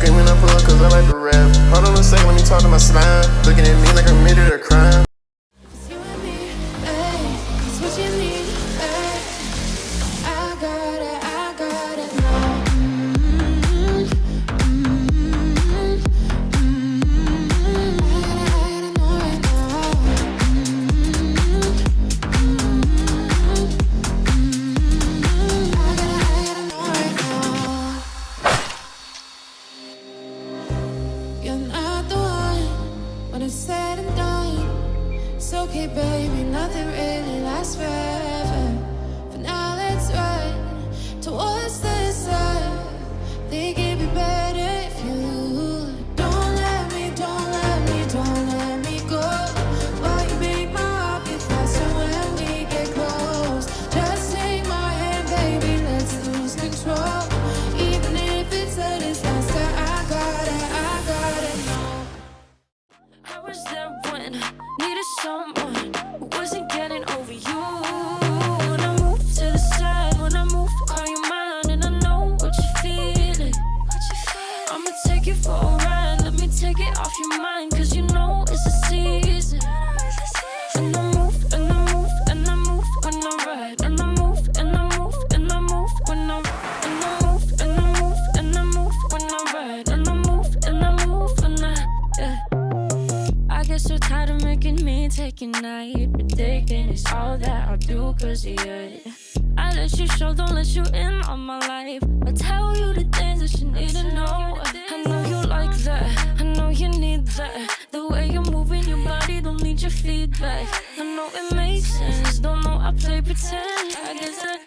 screaming, I pull up cause I like to rap. Hold on a second, let me talk to my slime. Looking at me like I committed a crime. It's you and me, ayy, it's what you need, ayy. I got it now. I gotta know right now. I gotta know right now. You're not the one when it's said and done. It's okay, baby, nothing really lasts forever. For now, let's run towards the sun. Think it'd be better if you don't let me go. Why you make my heart beat faster when we get close? Just take my hand, baby, let's lose control. Even if it's a disaster, I got it now. I was there when I needed someone who wasn't getting over you. When I move to the side, when I move, call you mine, and I know what you're feeling. I'ma take you for a ride, let me take it off your mind, cause you know it's a season. And I move, and I move, and I move when I ride, and I move, and I move, and I move when I and I move, and I move, and I move when I ride, and I move, and I move when yeah. I get so tired of making me take a night, but taking is all that I'll do cause of you. I let you show, don't let you in on my life. I tell you the things that you need to know. I know you like that, I know you need that. The way you're moving your body, don't need your feedback. I know it makes sense, don't know I play pretend. I guess that